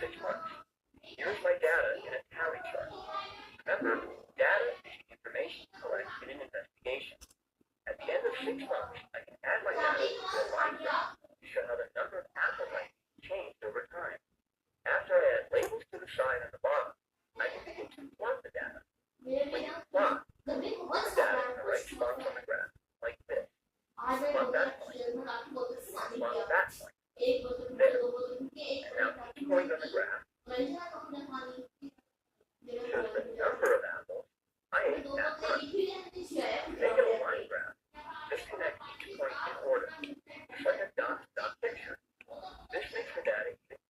6 months. Here's my data in a tally chart. Remember, data is the information collected in an investigation. At the end of 6 months, I can add my data to a line graph to show how the number of apple rankings changed over time. After I add labels to the side and the bottom, I can begin to plot the data. When you plot, put the data in the right spots on the graph, like this. Plot that point. Plot that point. There. And now each point on the graph